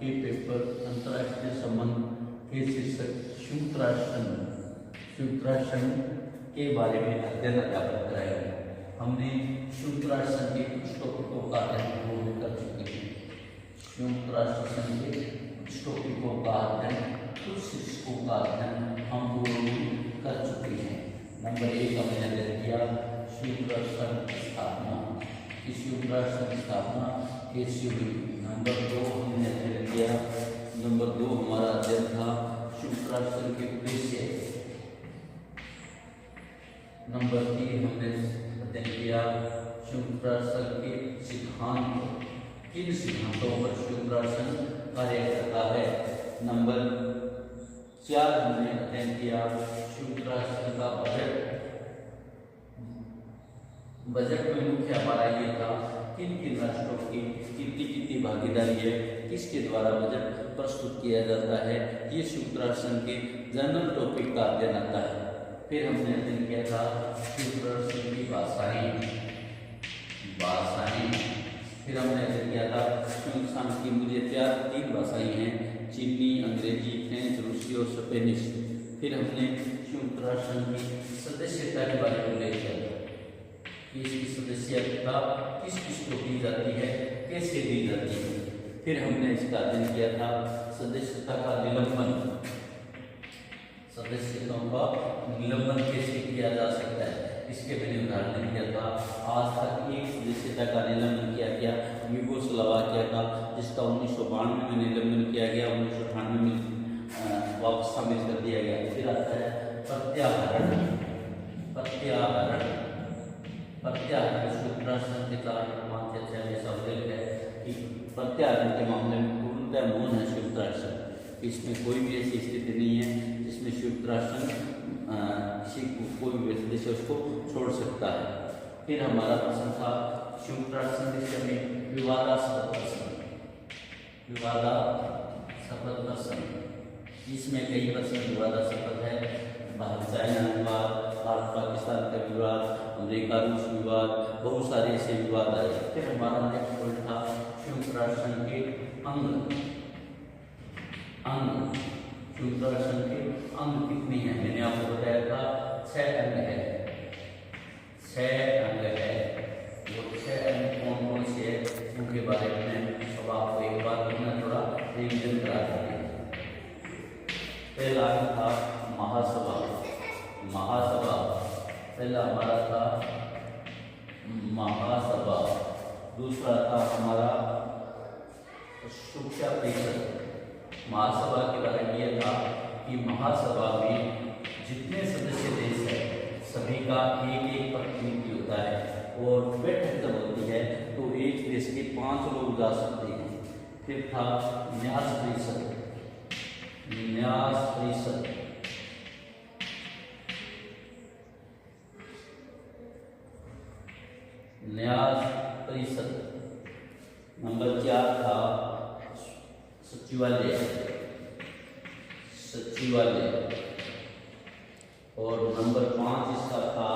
के पेपर अंतर्राष्ट्रीय संबंध के शीर्षक संयुक्त राष्ट्र के बारे में अध्ययन अध्यापन कराएगा। हमने संयुक्त राष्ट्र संघ के कुछ टॉपिकों का अध्ययन पूर्ण कर चुके हैं। संयुक्त राष्ट्र संघ के कुछ टॉपिकों का अध्ययन, कुछ शीर्षकों का अध्ययन हम पूर्ण कर चुके हैं। नंबर 1 हमने अध्ययन किया संयुक्त राष्ट्र संघ की स्थापना, संयुक्त राष्ट्र संघ की स्थापना कैसे हुई। नंबर 2 हमने अध्ययन किया, नंबर 2 हमारा अध्ययन था संयुक्त राष्ट्र संघ के उद्देश्य। नंबर 3 हमने अध्ययन किया संयुक्त राष्ट्र संघ के सिद्धांत, किन सिद्धांतों पर संयुक्त राष्ट्र संघ कार्य करता है। नंबर 4 हमने अध्ययन किया संयुक्त राष्ट्र संघ का बजट में मुख्य हमारा ये था किन किन राष्ट्रों की कितनी भागीदारी है, किसके द्वारा बजट प्रस्तुत किया जाता है। ये संयुक्त राष्ट्र संघ के जनरल टॉपिक का अध्ययन आता है। फिर हमने अध्ययन किया था संयुक्त राष्ट्र संघ की भाषाएं। फिर हमने अध्ययन किया था संयुक्त राष्ट्र की मुझे 3 भाषाएं हैं, चीनी, अंग्रेजी, फ्रेंच, रूसी और स्पेनिश। फिर हमने संयुक्त राष्ट्र संघ की सदस्यता के बारे में उल्लेख किया था कि इसकी सदस्यता किस किस को दी जाती है, कैसे दी जाती है। फिर हमने इसका अध्ययन किया था सदस्यता का निलंबन, सदस्यताओं का निलंबन कैसे किया जा सकता है, इसके मैंने उदाहरण दिया था। आज तक एक सदस्यता का निलंबन किया गया यूगोस्लाविया का, जिसका 1992 में निलंबन किया गया, 1998 में वापस शामिल कर दिया गया। फिर आता है प्रत्याहरण संयुक्त राष्ट्र संघ के 4 क्रमांक ऐसा उल्लेख है कि प्रत्याहरण के मामले में पूर्णतः मौन है संयुक्त राष्ट्र संघ। इसमें कोई भी ऐसी स्थिति नहीं है जिसमें संयुक्त राष्ट्र संघ किसी को कोई भी देश उसको छोड़ सकता है। फिर हमारा प्रश्न था संयुक्त राष्ट्र संघ में विवादास्पद प्रश्न। इसमें कई प्रश्न विवादास्पद है। भारत चाइना विवाद, भारत पाकिस्तान का विवाद, अमेरिका रूस विवाद, बहुत सारे ऐसे विवाद आए। फिर हमारा नेक्स्ट पॉइंट था संयुक्त राष्ट्र संघ के अंग। संयुक्त राष्ट्र संघ के अंग कितने हैं, मैंने आपको बताया था 6 अंग है। 6 अंग है। वो 6 अंग कौन कौन से है उनके बारे में अब आपको एक बार थोड़ा रिविजन करा देंगे। पहला था महासभा। पहला हमारा था महासभा। दूसरा था हमारा सुरक्षा परिषद। महासभा के बारे में यह था कि महासभा में जितने सदस्य देश है सभी का एक प्रतिनिधि होता है और बैठक जब होती है तो एक देश के 5 लोग जा सकते हैं। फिर था न्यास परिषद। नंबर 4 था सचिवालय। और नंबर 5 इसका था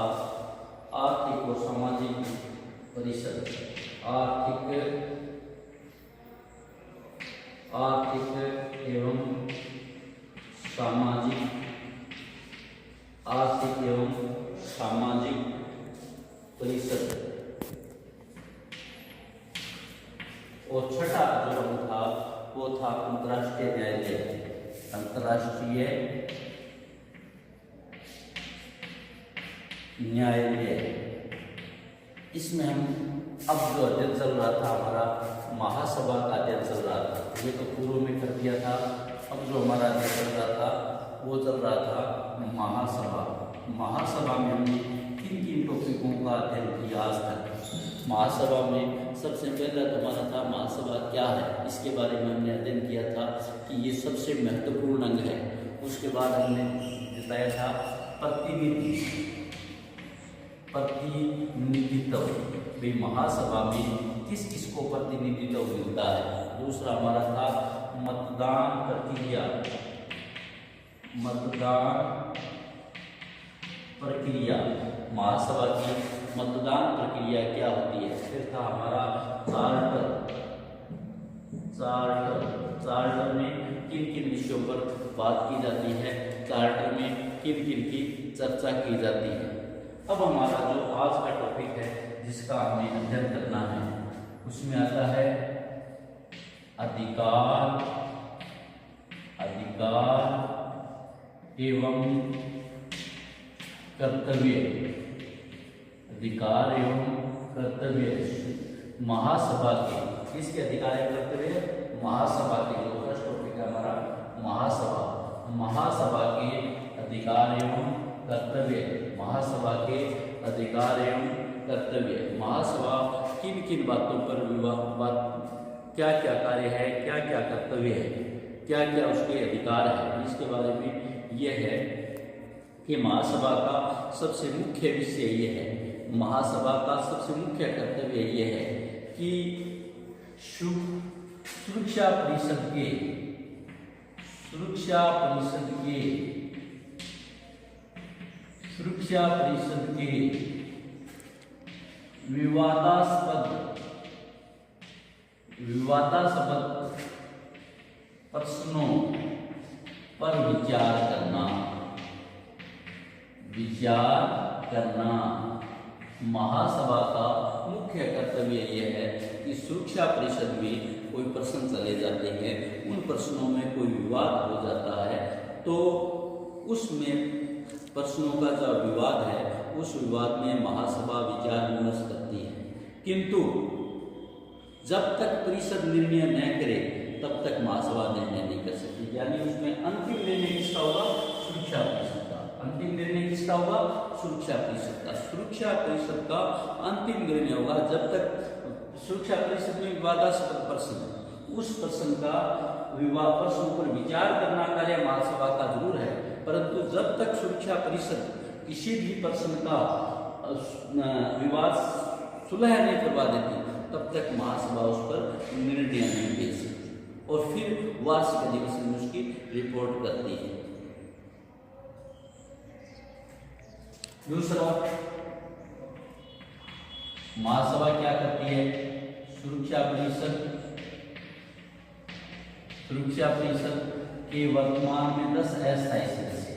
आर्थिक और सामाजिक परिषद। आर्थिक एवं सामाजिक परिषद। और छठा जो था वो था अंतर्राष्ट्रीय न्यायालय। इसमें हम अब जो अध्ययन चल रहा था हमारा महासभा का अध्ययन चल रहा था। ये तो पूर्व में कर दिया था। अब जो हमारा अध्ययन चल रहा था वो चल रहा था महासभा में हमने किन टॉपिकों का अध्ययन किया आज तक। महासभा में सबसे पहला हमारा था महासभा क्या है, इसके बारे में हमने अध्ययन किया था कि ये सबसे महत्वपूर्ण अंग है। उसके बाद हमने बताया था प्रतिनिधित्व भी महासभा में किस किस को प्रतिनिधित्व मिलता है। दूसरा हमारा था मतदान प्रक्रिया महासभा की मतदान प्रक्रिया क्या होती है। फिर था हमारा चार्टर, चार्टर में किन किन विषयों पर बात की जाती है, चार्टर में किन किन की चर्चा की जाती है। अब हमारा जो आज का टॉपिक है जिसका हमें अध्ययन करना है उसमें आता है अधिकार, अधिकार एवं कर्तव्य, अधिकार एवं कर्तव्य महासभा के, किसके अधिकार एवं कर्तव्य, महासभा के, जो फर्स्ट टॉपिक है हमारा महासभा, महासभा के अधिकार एवं कर्तव्य, महासभा के अधिकार एवं कर्तव्य, महासभा किन किन बातों पर क्या क्या कार्य है, क्या क्या कर्तव्य है, क्या क्या उसके अधिकार है, इसके बारे में यह है कि महासभा का सबसे मुख्य विषय ये है, महासभा का सबसे मुख्य कर्तव्य ये है कि सुरक्षा परिषद के, सुरक्षा परिषद के, सुरक्षा परिषद के विवादास्पद, विवादास्पद प्रश्नों पर विचार करना, विचार करना। महासभा का मुख्य कर्तव्य यह है कि सुरक्षा परिषद में कोई प्रश्न चले जाते हैं, उन प्रश्नों में कोई विवाद हो जाता है तो उसमें प्रश्नों का जो विवाद है उस विवाद में महासभा विचार विमर्श करती है, किंतु जब तक परिषद निर्णय न करे तब तक महासभा निर्णय नहीं कर सकती। यानी उसमें अंतिम निर्णय किसका होगा, सुरक्षा परिषद का। अंतिम निर्णय किसका होगा, सुरक्षा परिषद का। सुरक्षा परिषद का अंतिम निर्णय होगा जब तक सुरक्षा परिषद में विवादास्पद प्रश्न, उस प्रश्न का विवाद, प्रश्नों पर विचार करना कार्य महासभा का जरूर है, परंतु जब तक सुरक्षा परिषद किसी भी प्रश्न का विवाद सुलह नहीं करवा देती तब तक महासभा उस पर निर्णय नहीं दे सकती और फिर वार्षिक अधिवेशन में उसकी रिपोर्ट करती है। दूसरा, महासभा क्या करती है, सुरक्षा परिषद, सुरक्षा परिषद के वर्तमान में 10 अस्थायी सदस्य,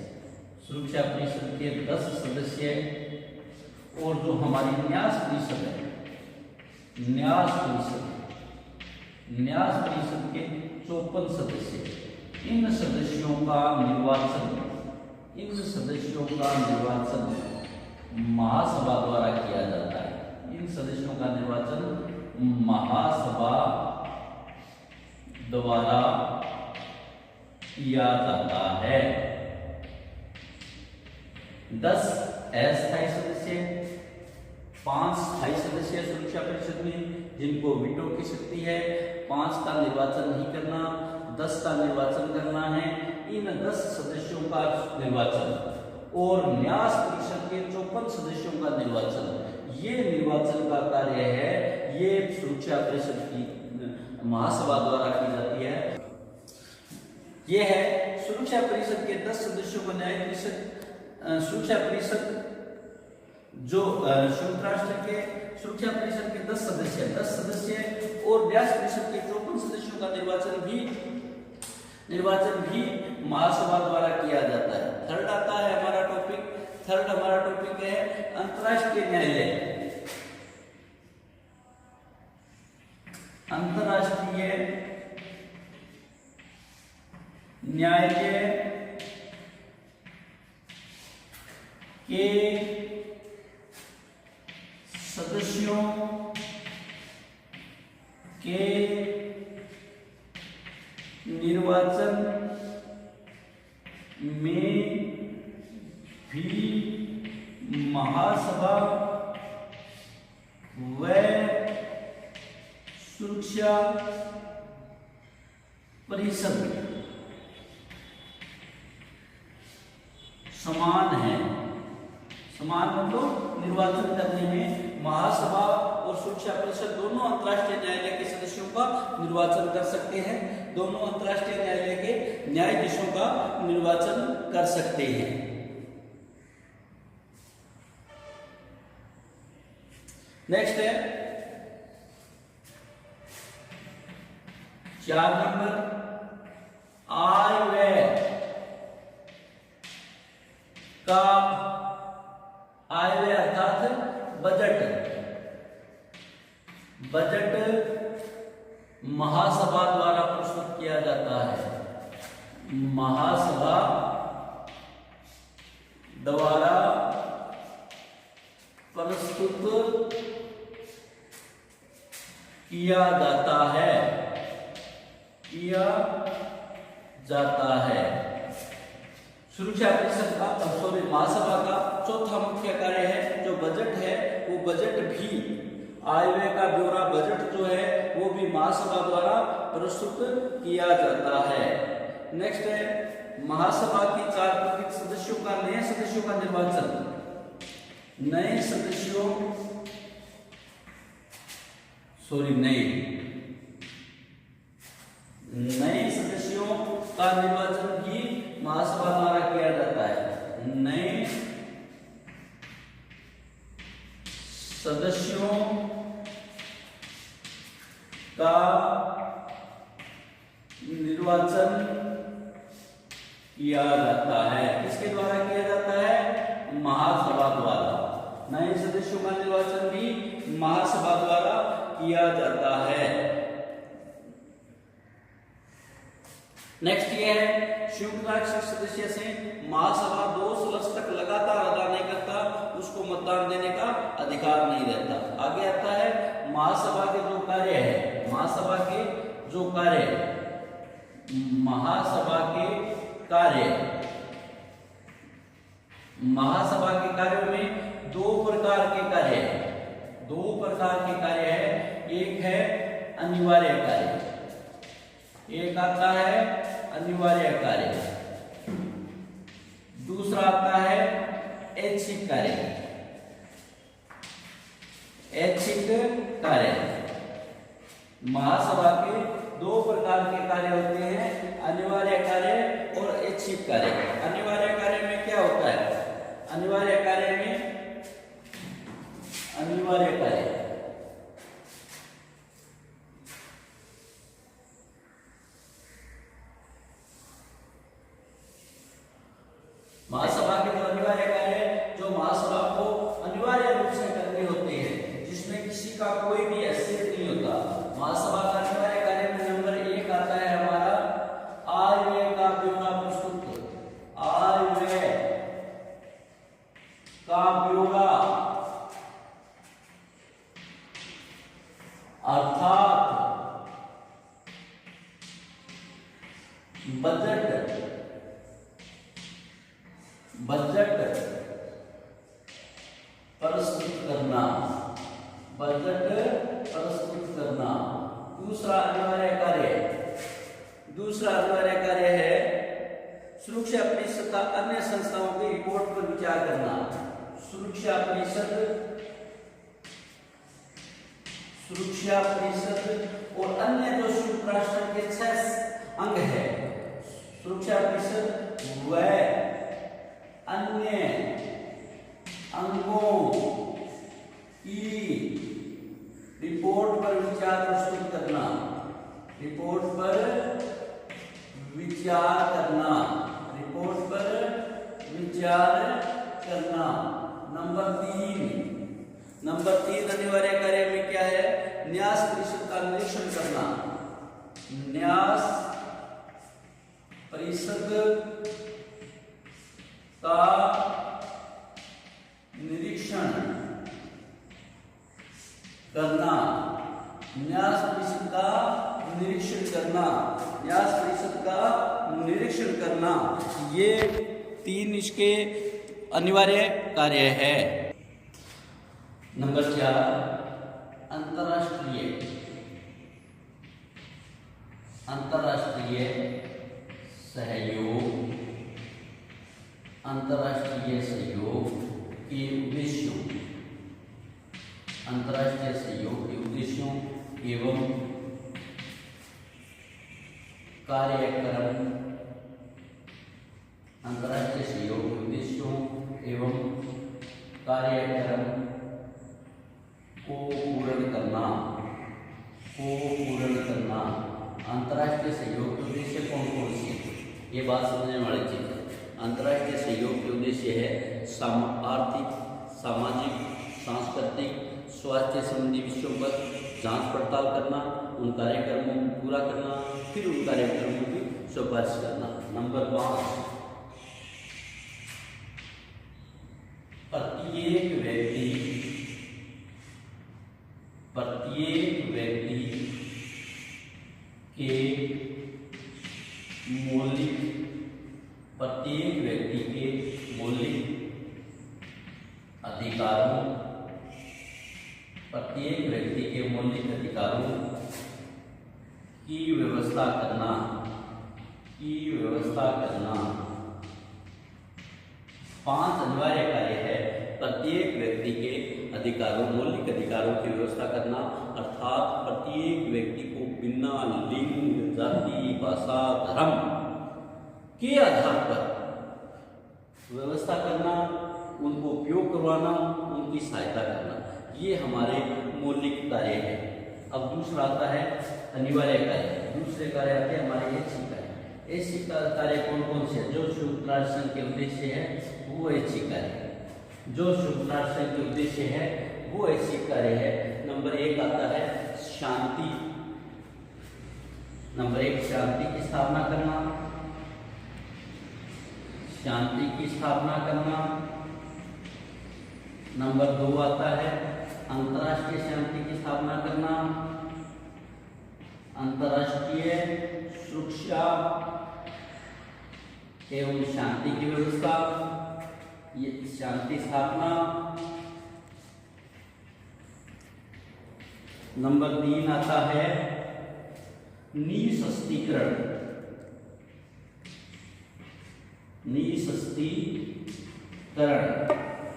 सुरक्षा परिषद के 10 सदस्य और जो हमारी न्यास परिषद है, न्यास परिषद, न्यास परिषद के 54 सदस्य, इन सदस्यों का निर्वाचन, इन सदस्यों का निर्वाचन महासभा द्वारा किया जाता है। इन सदस्यों का निर्वाचन महासभा द्वारा किया जाता है। 10 अस्थायी सदस्य, 5 स्थायी सदस्य सुरक्षा परिषद में जिनको वीटो की शक्ति है, 5 का निर्वाचन नहीं करना, 10 का निर्वाचन करना है। इन 10 सदस्यों का निर्वाचन और न्यास परिषद के 54 सदस्यों का निर्वाचन, ये निर्वाचन का कार्य है, ये सुरक्षा परिषद की महासभा द्वारा की जाती है। ये है सुरक्षा परिषद के 10 सदस्यों को न्याय परिषद, सुरक्षा परिषद जो संयुक्त राष्ट्र के सुरक्षा परिषद के 10 सदस्य और न्यास परिषद के 54 सदस्यों का निर्वाचन भी महासभा द्वारा किया जाता है। थर्ड आता है हमारा टॉपिक, थर्ड हमारा टॉपिक है अंतर्राष्ट्रीय न्यायालय। अंतर्राष्ट्रीय न्यायालय के सदस्यों के निर्वाचन में भी महासभा व सुरक्षा परिषद समान है। समान मतलब निर्वाचन करने में महासभा और सुरक्षा परिषद दोनों अंतर्राष्ट्रीय न्यायालय के सदस्यों का निर्वाचन कर सकते हैं, दोनों अंतर्राष्ट्रीय न्यायालय के न्यायाधीशों का निर्वाचन कर सकते हैं। नेक्स्ट है 4 नंबर आयव्यय का, आयव्यय अर्थात बजट, बजट महासभा द्वारा प्रस्तुत किया जाता है। महासभा द्वारा प्रस्तुत किया जाता है, किया जाता है। सुरक्षा परिषद का, सॉरी, महासभा का चौथा मुख्य कार्य है जो बजट है, वो बजट भी, आयव्यय का ब्यौरा बजट जो है वो भी महासभा द्वारा प्रस्तुत किया जाता है। नेक्स्ट है महासभा की 4 प्रमुख सदस्यों का, नए सदस्यों का निर्वाचन। नए सदस्यों, सॉरी, नए सदस्यों का निर्वाचन भी महासभा द्वारा किया जाता है। नए सदस्यों का निर्वाचन किया जाता है। किसके द्वारा किया जाता है? महासभा द्वारा। नए सदस्यों का निर्वाचन भी महासभा द्वारा किया जाता है। नेक्स्ट ये है संयुक्त राष्ट्र सदस्य से महासभा 2 वर्ष तक लगातार अदा नहीं करता, उसको मतदान देने का अधिकार नहीं रहता। आगे आता है महासभा के जो कार्य है, महासभा के जो कार्य, महासभा के कार्य, महासभा के कार्यों में 2 प्रकार के कार्य है, 2 प्रकार के कार्य है। एक है अनिवार्य कार्य, एक आता है अनिवार्य कार्य, दूसरा आता है ऐच्छिक कार्य। ऐच्छिक कार्य, महासभा के 2 प्रकार के कार्य होते हैं, अनिवार्य कार्य और ऐच्छिक कार्य। अनिवार्य कार्य में क्या होता है? अनिवार्य कार्य में, अनिवार्य कार्य महासभा के जो अनिवार्य कार्य है, जो महासभा को अनिवार्य रूप से करने होते हैं, जिसमें किसी का कोई भी हैसियत नहीं होता। महासभा का अनिवार्य कार्य में नंबर 1 आता है हमारा आयव्यय का ब्यौरा प्रस्तुत। आयव्यय का ब्यौरा अर्थात बजट, बजट प्रस्तुत करना, बजट प्रस्तुत करना। दूसरा अनिवार्य कार्य, दूसरा अनिवार्य कार्य है सुरक्षा परिषद का अन्य संस्थाओं की रिपोर्ट पर विचार करना। सुरक्षा परिषद, सुरक्षा परिषद और अन्य जो संयुक्त राष्ट्र के 6 अंग है, सुरक्षा परिषद व अन्य अंगों की रिपोर्ट पर विचार प्रस्तुत करना, रिपोर्ट पर विचार करना, रिपोर्ट पर विचार करना। नंबर 3 अनिवार्य कार्य में क्या है? न्यास परिषद का निरीक्षण करना। न्यास परिषद का निरीक्षण करना, न्यास परिषद का निरीक्षण करना, न्यास परिषद का निरीक्षण करना। ये 3 इसके अनिवार्य कार्य है। नंबर 4 अंतरराष्ट्रीय, अंतरराष्ट्रीय सहयोग, अंतरराष्ट्रीय सहयोग के उद्देश्यों, अंतरराष्ट्रीय सहयोग के उद्देश्यों एवं कार्यक्रम, अंतरराष्ट्रीय सहयोग के उद्देश्यों एवं कार्यक्रम को पूर्ण करना, को पूर्ण करना। अंतर्राष्ट्रीय सहयोग के उद्देश्य कौन कौन से हैं? ये बात समझने वाली चीज है। अंतर्राष्ट्रीय सहयोग के उद्देश्य है आर्थिक, सामाजिक, सांस्कृतिक, स्वास्थ्य संबंधी विषयों पर जांच पड़ताल करना, उन कार्यक्रमों को पूरा करना, फिर उन कार्यक्रमों की सिफारिश करना। नंबर 5, प्रत्येक व्यक्ति के मौलिक अधिकारों की व्यवस्था करना। 5 अनिवार्य कार्य है प्रत्येक व्यक्ति के मौलिक अधिकारों की व्यवस्था करना, अर्थात प्रत्येक व्यक्ति को बिना लिंग, जाति, भाषा, धर्म के आधार पर व्यवस्था करना, उनको उपयोग करवाना, उनकी सहायता करना, ये हमारे मौलिक कार्य है। अब दूसरा आता है अनिवार्य कार्य। दूसरे कार्य आते हैं हमारे ऐच्छिक कार्य। ऐच्छिक कार्य कौन कौन से हैं? जो संयुक्त राष्ट्र संघ के उद्देश्य है वो ऐच्छिक कार्य है। जो संयुक्त राष्ट्र संघ के उद्देश्य है वो ऐच्छिक कार्य है। नंबर 1 आता है शांति। नंबर 1 शांति की स्थापना करना। नंबर 2 आता है अंतर्राष्ट्रीय शांति की स्थापना करना, अंतर्राष्ट्रीय सुरक्षा एवं शांति की व्यवस्था, ये शांति स्थापना। नंबर 3 आता है निःशस्त्रीकरण,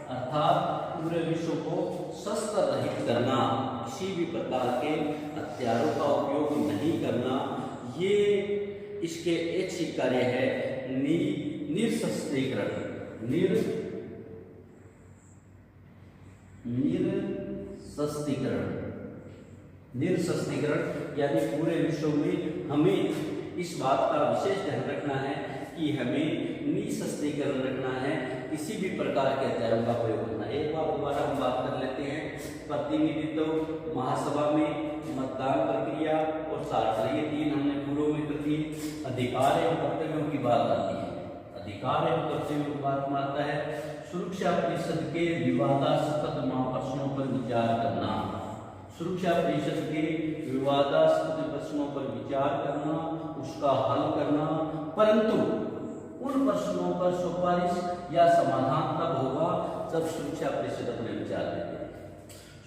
अर्थात पूरे विश्व को शस्त्र रहित करना, किसी भी प्रकार के हथियारों का उपयोग नहीं करना, ये इसके ऐच्छिक कार्य है। निरशस्त्रीकरण यानी पूरे विश्व में हमें इस बात का विशेष ध्यान रखना है कि हमें निःशस्त्रीकरण रखना है, किसी भी प्रकार के हथियारों का प्रयोग करना। एक बार दोबारा हम बात कर लेते हैं। प्रतिनिधित्व, महासभा में मतदान प्रक्रिया और शासन, ये 3 हमने पूर्व में कर दिए। अधिकार एवं कर्तव्यों की बात आती है। अधिकार एवं कर्तव्यों की बात में आता है सुरक्षा परिषद के विवादास्पद प्रश्नों पर विचार करना। सुरक्षा परिषद के विवादास्पद प्रश्नों पर विचार करना, उसका हल करना, परंतु उन प्रश्नों पर सिफारिश या समाधान तब होगा जब सुरक्षा परिषद अपने विचार देते हैं।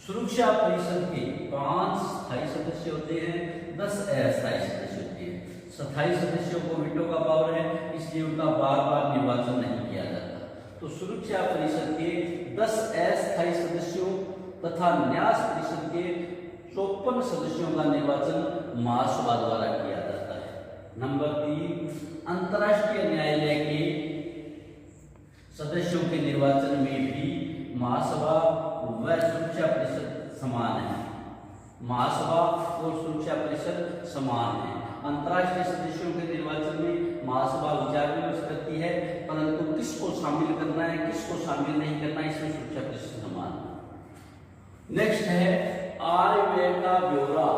सुरक्षा परिषद के 5 स्थायी सदस्य होते हैं, 10 अस्थायी सदस्य होते हैं। स्थायी सदस्यों को वीटो का पावर है, इसलिए उनका बार-बार निर्वाचन नहीं किया जाता। तो सुरक्षा परिषद के 10 अस्थायी सदस्यों तथा न्यास परिषद के 54 सदस्यों का निर्वाचन महासभा द्वारा किया जाता है। नंबर 3 अंतर्राष्ट्रीय न्यायालय के सदस्यों के निर्वाचन में भी महासभा व सुरक्षा परिषद समान है। महासभा और सुरक्षा परिषद समान है। अंतर्राष्ट्रीय सदस्यों के निर्वाचन में महासभा विचार विमर्श करती है, परंतु किसको शामिल करना है, किसको शामिल नहीं करना, इसमें सुरक्षा परिषद समान है। नेक्स्ट है आय व्यय का ब्यौरा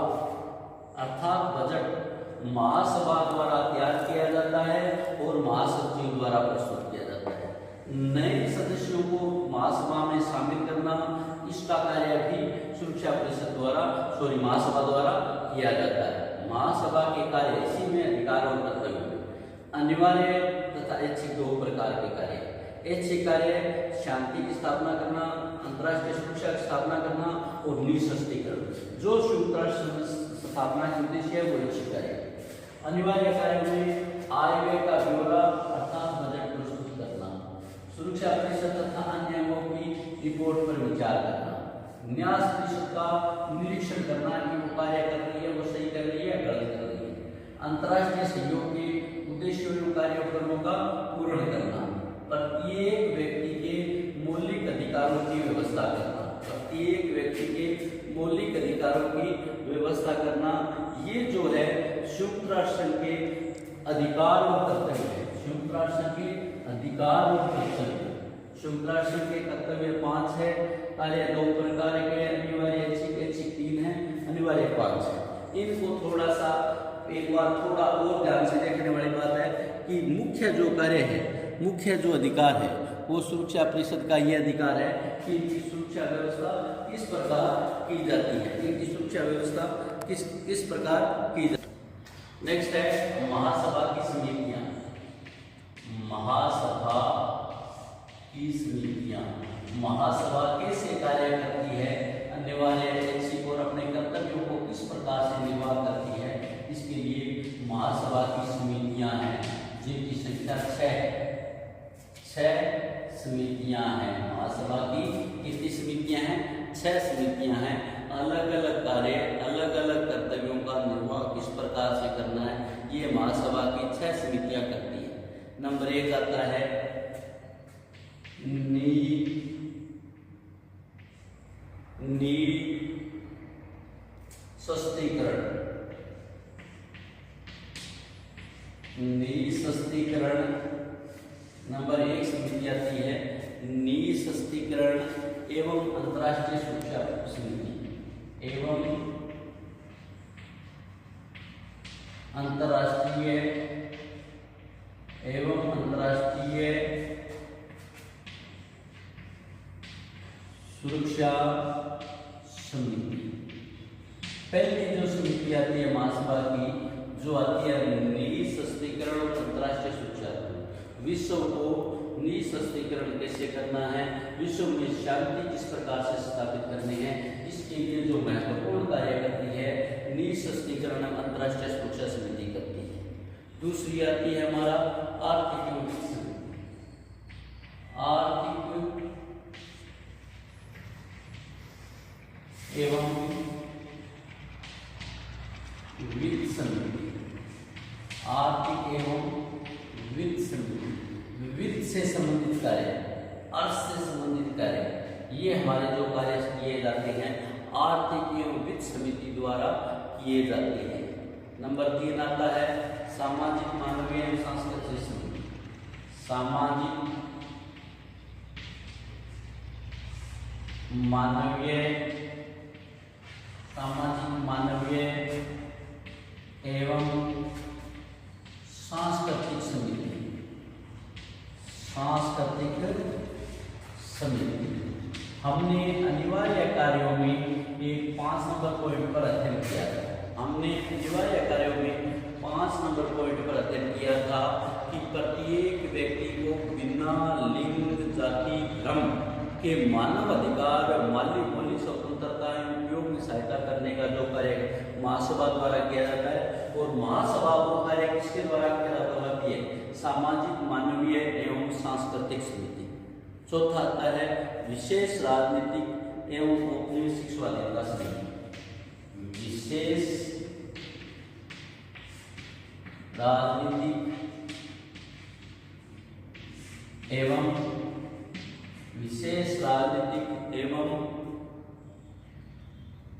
अर्थात बजट महासभा द्वारा तैयार किया जाता है और महासचिव द्वारा प्रस्तुत किया जाता है। नए सदस्यों को महासभा में शामिल करना, इसका कार्य भी सुरक्षा परिषद महासभा द्वारा किया जाता है। महासभा के कार्य इसी में अधिकार और कर्तव्य, अनिवार्य तथा ऐच्छिक 2 प्रकार के कार्य। ऐच्छिक कार्य शांति की स्थापना करना, अंतर्राष्ट्रीय सुरक्षा की स्थापना करना और निःशस्त्रीकरण। जो संयुक्त राष्ट्र स्थापना के उद्देश्य है वो ऐच्छिक कार्य। अनिवार्य कार्य में आय व्यय का ब्यौरा अर्थात बजट प्रस्तुत करना, सुरक्षा परिषद तथा अन्य अंगों की रिपोर्ट पर विचार करना, न्यास परिषद का निरीक्षण करना कि वो कार्य कर रही है, वो सही कर रही है या गलत कर रही है, अंतर्राष्ट्रीय सहयोग के उद्देश्यों एवं कार्यक्रमों का पूर्ण करना, प्रत्येक व्यक्ति के मौलिक अधिकारों की व्यवस्था करना, प्रत्येक व्यक्ति के मौलिक अधिकारों की व्यवस्था करना, ये जो है संयुक्त राष्ट्र संघ के अधिकार और कर्तव्य। संयुक्त राष्ट्र संघ के अधिकार और कर्तव्य। संयुक्त राष्ट्र संघ के कर्तव्य 5 है, कार्य 2 प्रकार के, अनिवार्य ऐच्छिक 3 है, अनिवार्य 5 है। इनको थोड़ा सा एक बार थोड़ा और ध्यान से देखने वाली बात है कि मुख्य जो कार्य है, मुख्य जो अधिकार है वो सुरक्षा परिषद का ये अधिकार है कि इनकी सुरक्षा व्यवस्था किस प्रकार की जाती है, इनकी सुरक्षा व्यवस्था किस प्रकार की जाती है। नेक्स्ट है महासभा की समितियां। महासभा की समितियां, महासभा कैसे कार्य करती है, अनिवार्य ऐच्छिक और अपने कर्तव्यों को किस प्रकार से निर्वाह करती है, इसके लिए महासभा की समितियां हैं, जिनकी संख्या 6 समितियां हैं। महासभा की कितनी समितियां हैं? 6 समितियां हैं। अलग अलग कार्य, अलग अलग कर्तव्यों का निर्वाह किस प्रकार से करना है, ये महासभा की 6 समितियां करती है। नंबर 1 आता है निःशस्त्रीकरण। नंबर 1 समिति आती है निःशस्त्रीकरण एवं अंतर्राष्ट्रीय सुरक्षा समिति एवं अंतर्राष्ट्रीय सुरक्षा समिति। पहली जो समिति आती है महासभा की, जो आती है निःशस्त्रीकरण और अंतर्राष्ट्रीय सुरक्षा। विश्व को निःशस्त्रीकरण कैसे करना है, विश्व में शांति किस प्रकार से स्थापित करनी है, इसके लिए जो महत्वपूर्ण कार्य करती है निःशस्त्रीकरण अंतर्राष्ट्रीय सुरक्षा समिति करती है। दूसरी आती है हमारा आर्थिक एवं वित्त समिति। आर्थिक एवं वित्त समिति, वित्त से संबंधित कार्य, अर्थ से संबंधित कार्य, ये हमारे जो कार्य किए जाते हैं आर्थिक एवं वित्त समिति द्वारा किए जाते हैं। नंबर 3 आता है सामाजिक, मानवीय एवं सांस्कृतिक समिति। सामाजिक, मानवीय एवं सांस्कृतिक समिति। हमने अनिवार्य कार्यों में एक 5 नंबर पॉइंट पर अध्ययन किया था। हमने अनिवार्य कार्यों में 5 नंबर पॉइंट पर अध्ययन किया था कि प्रत्येक व्यक्ति को बिना लिंग, जाति, धर्म के मानव अधिकार, मौलिक स्वतंत्रता एवं उपयोग में सहायता करने का जो कार्य महासभा द्वारा किया जाता है, और महासभा वो कार्य किसके द्वारा किया जाती है? सामाजिक, मानवीय एवं सांस्कृतिक समिति। चौथा आता है विशेष राजनीतिक एवं औपनिवेशिक स्वाधीनता समिति। विशेष राजनीतिक एवं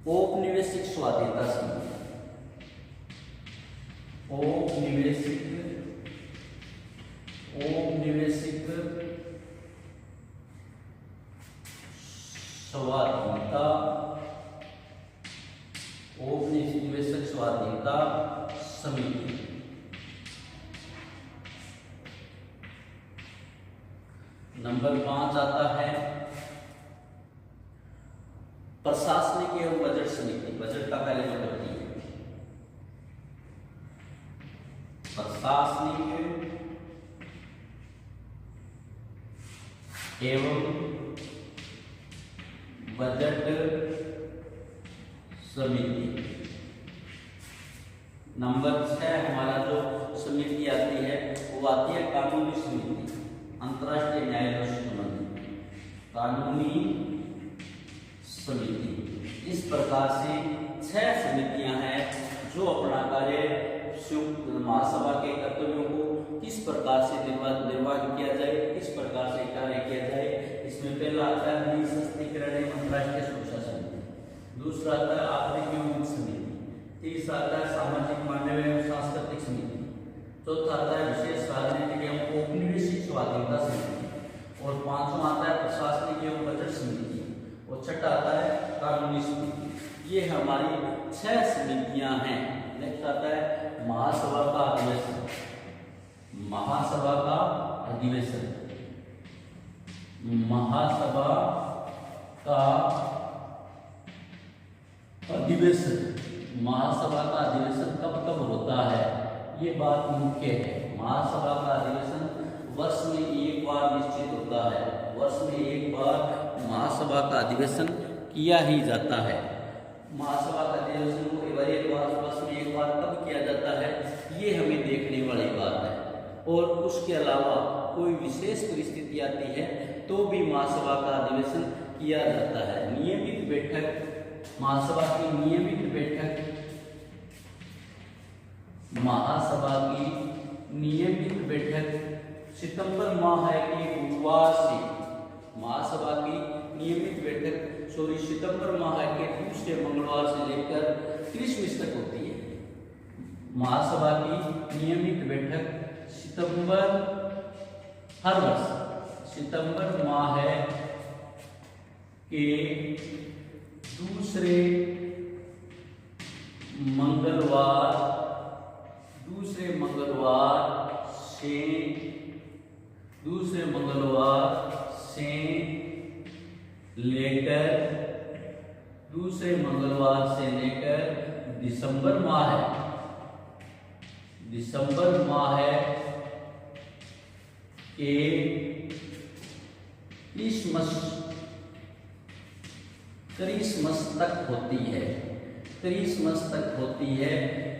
औपनिवेशिक स्वाधीनता समिति। औपनिवेशिक स्वाधीनता समिति। नंबर 5 आता है प्रशासनिक एवं बजट समिति। बजट का पहले जो करती है प्रशासनिक एवं बजट समिति। नंबर 6 हमारा जो समिति आती है वो आती है कानूनी समिति, अंतर्राष्ट्रीय न्यायालय से संबंधित कानूनी समिति। इस प्रकार से 6 समितियां हैं जो अपना कार्य महासभा के कर्तव्यों को किस प्रकार से निर्वाह किया जाए, किस प्रकार से कार्य किया जाए। इसमें पहला आता है निःशस्त्रीकरण एवं अंतर्राष्ट्रीय सुरक्षा समिति, दूसरा आता है आर्थिक एवं वित्त समिति, तीसरा आता है सामाजिक मानवीय एवं सांस्कृतिक समिति, चौथा आता है विशेष राजनीतिक एवं औपनिवेशिक स्वाधीनता समिति, और पांचवा आता है प्रशासनिक एवं बजट समिति, और छठा आता है कानूनी समिति। ये हमारी 6 समितियां हैं। नेक्स्ट आता है महासभा का अधिवेशन। महासभा का अधिवेशन, महासभा का अधिवेशन, महासभा का अधिवेशन कब कब होता है, ये बात मुख्य है। महासभा का अधिवेशन वर्ष में एक बार निश्चित होता है, वर्ष में एक बार महासभा का अधिवेशन किया ही जाता है। महासभा का अधिवेशन को एक बार वर्ष में एक बार कब किया जाता है, ये हमें देखने वाली बात है। और उसके अलावा कोई विशेष परिस्थिति आती है तो भी महासभा का अधिवेशन किया जाता है। नियमित बैठक, महासभा की नियमित बैठक, महासभा की नियमित बैठक सितंबर माह के गुरुवार से, महासभा की नियमित बैठक सितंबर माह के दूसरे मंगलवार से लेकर क्रिसमस तक होती है। महासभा की नियमित बैठक सितंबर, हर वर्ष सितंबर माह के दूसरे मंगलवार से लेकर दिसंबर माह के क्रिसमस तक होती है।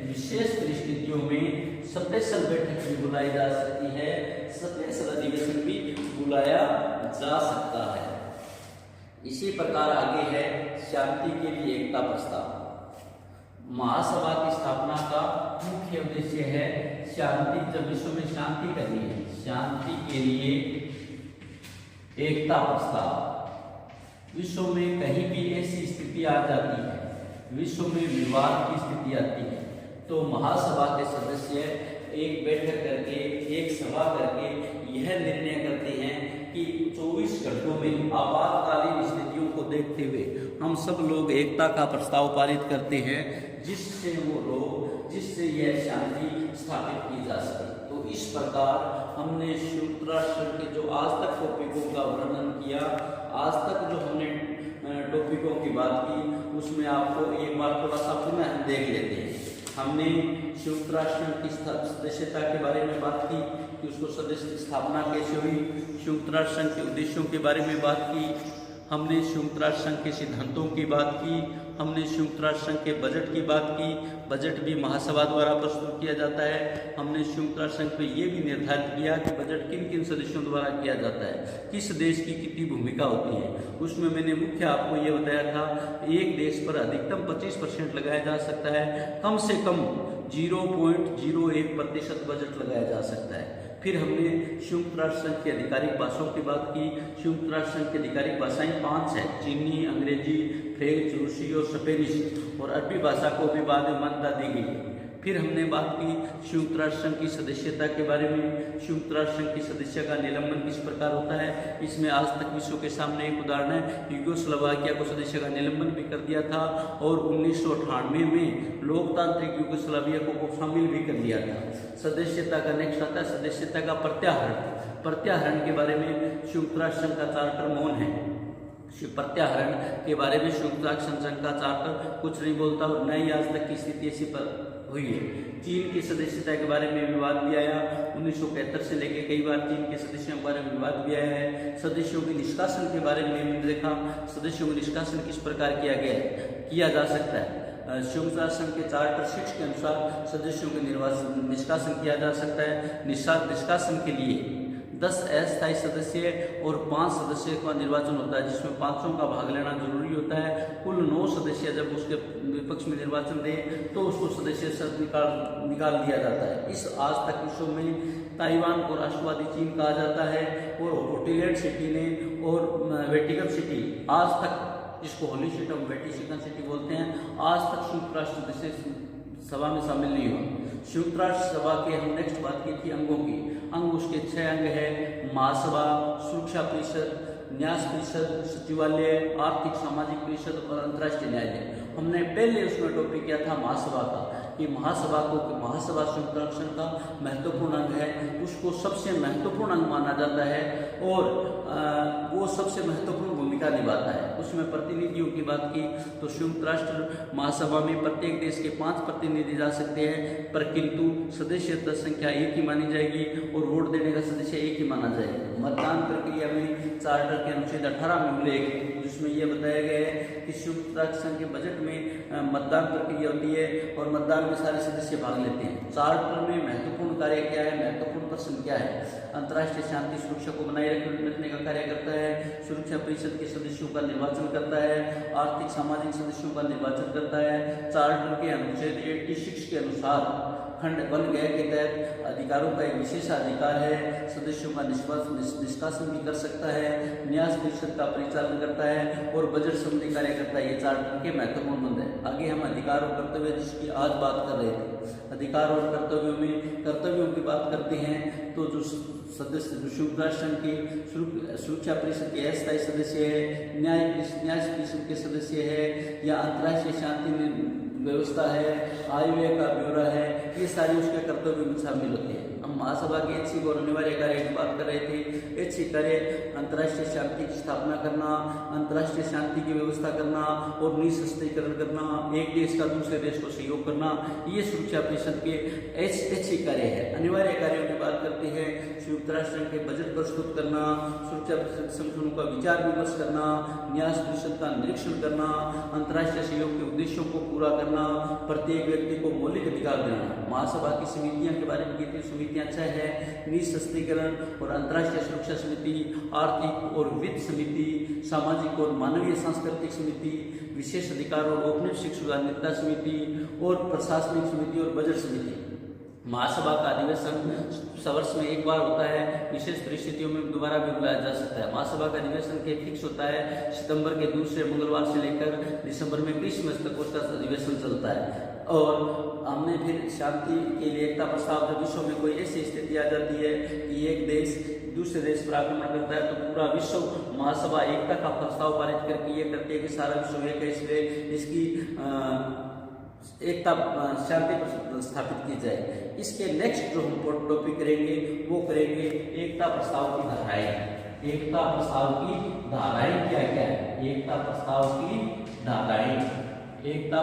विशेष परिस्थितियों में स्पेशल बैठक भी बुलाई जा सकती है, स्पेशल अधिवेशन भी बुलाया जा सकता है। इसी प्रकार आगे है शांति के लिए एकता प्रस्ताव। महासभा की स्थापना का मुख्य उद्देश्य है शांति, जब विश्व में शांति करनी है, शांति के लिए एकता प्रस्ताव। विश्व में कहीं भी ऐसी स्थिति आ जाती है, विश्व में विवाद की स्थिति आती है, तो महासभा के सदस्य एक बैठक करके, एक सभा करके यह निर्णय करते हैं कि 24 घंटों में आपातकालीन स्थितियों को देखते हुए हम सब लोग एकता का प्रस्ताव पारित करते हैं, जिससे यह शांति स्थापित की जा सके। तो इस प्रकार हमने संयुक्त राष्ट्र के जो आज तक टॉपिकों का वर्णन किया, आज तक जो हमने टॉपिकों की बात की, उसमें आपको एक बार थोड़ा सा पुनः हम देख लेते हैं। हमने संयुक्त राष्ट्र की सदस्यता के बारे में बात की कि उसको सदस्य स्थापना कैसे हुई, संयुक्त राष्ट्र के उद्देश्यों के बारे में बात की, हमने संयुक्त राष्ट्र के सिद्धांतों की बात की, हमने संयुक्त राष्ट्र के बजट की बात की, बजट भी महासभा द्वारा प्रस्तुत किया जाता है। हमने संयुक्त राष्ट्र में ये भी निर्धारित किया कि बजट किन किन सदस्यों द्वारा किया जाता है, किस देश की कितनी भूमिका होती है। उसमें मैंने मुख्य आपको ये बताया था, एक देश पर अधिकतम 25% लगाया जा सकता है, कम से कम 0.01% बजट लगाया जा सकता है। फिर हमने संयुक्त राष्ट्र संघ की आधिकारिक भाषाओं की बात की। संयुक्त राष्ट्र संघ की आधिकारिक भाषाएं 5 है, चीनी, अंग्रेजी, फ्रेंच, रूसी और स्पेनिश, और अरबी भाषा को भी बाद में मान्यता दी गई। फिर हमने बात की संयुक्त राष्ट्र संघ की सदस्यता के बारे में। संयुक्त राष्ट्र संघ की सदस्य का निलंबन किस प्रकार होता है, इसमें आज तक विश्व के सामने एक उदाहरण है, यूगोस्लाविया को सदस्य का निलंबन भी कर दिया था, और 1998 में लोकतांत्रिक यूगोस्लाविया को शामिल भी कर दिया था। सदस्यता का नेक्स्ट आता है सदस्यता का प्रत्याहरण। प्रत्याहरण के बारे में संयुक्त राष्ट्र संघ का चार्टर मौन है। प्रत्याहरण के बारे में संयुक्त राष्ट्र संघ का चार्टर कुछ नहीं बोलता, और न ही आज तक की स्थिति ऐसी पर हुई है। चीन की सदस्यता के बारे में विवाद भी आया, 1971 से लेकर कई बार चीन के सदस्यों के बारे में विवाद भी आया है। सदस्यों के निष्कासन के बारे में हमने देखा, सदस्यों का निष्कासन किस प्रकार किया जा सकता है। संयुक्त राष्ट्र संघ के चार्टर 6 के अनुसार सदस्यों के निष्कासन किया जा सकता है। निष्कासन के लिए 10 अस्थायी सदस्य और 5 सदस्य का निर्वाचन होता है, जिसमें 5 का भाग लेना जरूरी होता है। कुल 9 सदस्य जब उसके विपक्ष में निर्वाचन दें तो उसको सदस्य से निकाल दिया जाता है। इस आज तक विश्व में ताइवान को राष्ट्रवादी चीन कहा जाता है, और होटिलैंड सिटी ने और वेटिकन सिटी आज तक, जिसको होली सिटी और वेटिकन सिटी बोलते हैं, आज तक संयुक्त राष्ट्र सभा में शामिल नहीं हुआ। संयुक्त राष्ट्र सभा के हम नेक्स्ट बात की थी अंगों की। अंग उसके 6 अंग है: महासभा, सुरक्षा परिषद, न्यास परिषद, सचिवालय, आर्थिक सामाजिक परिषद और अंतर्राष्ट्रीय न्यायालय। हमने पहले उसमें टॉपिक किया था महासभा का, कि महासभा संयुक्त राष्ट्र संघ का महत्वपूर्ण अंग है, उसको सबसे महत्वपूर्ण अंग माना जाता है और वो सबसे महत्वपूर्ण भूमिका निभाता है। उसमें प्रतिनिधियों की बात की तो संयुक्त राष्ट्र महासभा में प्रत्येक देश के 5 प्रतिनिधि जा सकते हैं, पर किंतु सदस्यता संख्या 1 ही मानी जाएगी और वोट देने का सदस्य 1 ही माना जाएगा। मतदान प्रक्रिया में चार्टर के अनुच्छेद 18 में उल्लेख, जिसमें यह बताया गया है कि संयुक्त राष्ट्र संघ के बजट में मतदान प्रक्रिया होती है और मतदान में सारे सदस्य भाग लेते हैं। चार्टर में महत्वपूर्ण कार्य क्या है, महत्वपूर्ण प्रश्न क्या है? अंतर्राष्ट्रीय शांति सुरक्षा को बनाए रखने का कार्य करता है, सुरक्षा परिषद के सदस्यों का निर्वाचन करता है, आर्थिक सामाजिक सदस्यों का निर्वाचन करता है। चार्टर के अनुच्छेद 86 के अनुसार खंड वन गय के तहत अधिकारों का एक विशेषाधिकार है, सदस्यों का निष्कासन भी कर सकता है, न्यास परिषद का परिचालन करता है और बजट संबंधी कार्य करता है। ये चार्टर के महत्वपूर्ण बंद है। आगे हम अधिकार और कर्तव्य जिसकी आज बात कर रहे थे, अधिकार और कर्तव्यों की बात करते हैं तो जो सदस्य संयुक्त राष्ट्र संघ की सुरक्षा परिषद के अस्थायी सदस्य है, न्याय परिषद के सदस्य है, या अंतर्राष्ट्रीय शांति व्यवस्था है, आयव्यय का ब्यौरा है, ये सारी उसके कर्तव्य में शामिल होते हैं। हम महासभा के ऐच्छिक और अनिवार्य कार्य की बात कर रहे थे। ऐच्छिक कार्य अंतर्राष्ट्रीय शांति की स्थापना करना, अंतर्राष्ट्रीय शांति की व्यवस्था करना और निःशस्त्रीकरण करना, एक देश का दूसरे देश को सहयोग करना, ये सुरक्षा परिषद के ऐच्छिक कार्य है। अनिवार्य कार्यों की बात करते हैं, संयुक्त राष्ट्र के बजट प्रस्तुत करना, सुरक्षा परिषद संगठनों का विचार विमर्श करना, न्यास परिषद का निरीक्षण करना, अंतर्राष्ट्रीय सहयोग के उद्देश्यों को पूरा करना, प्रत्येक व्यक्ति को मौलिक अधिकार देना। महासभा की समितियां के बारे में की थी, समितियां 6 है: निःशस्त्रीकरण और अंतर्राष्ट्रीय सुरक्षा समिति, आर्थिक और वित्त समिति, सामाजिक और मानवीय सांस्कृतिक समिति, विशेष अधिकार और औपनिवेशिक सुधारणा समिति और प्रशासनिक समिति और बजट समिति। महासभा का अधिवेशन वर्ष में एक बार होता है, विशेष परिस्थितियों में दोबारा भी बुलाया जा सकता है। महासभा का अधिवेशन के फिक्स होता है, सितंबर के दूसरे मंगलवार से लेकर दिसंबर में क्रिसमस तक उसका अधिवेशन चलता है। और हमने फिर शांति के लिए एकता प्रस्ताव, जब विश्व में कोई ऐसी स्थिति आ जाती है कि एक देश दूसरे देश पर आक्रमण करता है तो पूरा विश्व महासभा एकता का प्रस्ताव पारित करके ये करती है कि सारा विश्व एक है, इसलिए इसकी एकता शांति स्थापित की जाए। इसके नेक्स्ट जो हम टॉपिक करेंगे वो करेंगे एकता प्रस्ताव की धाराएं। एकता प्रस्ताव की धाराएं क्या क्या है? एकता प्रस्ताव की धाराएं, एकता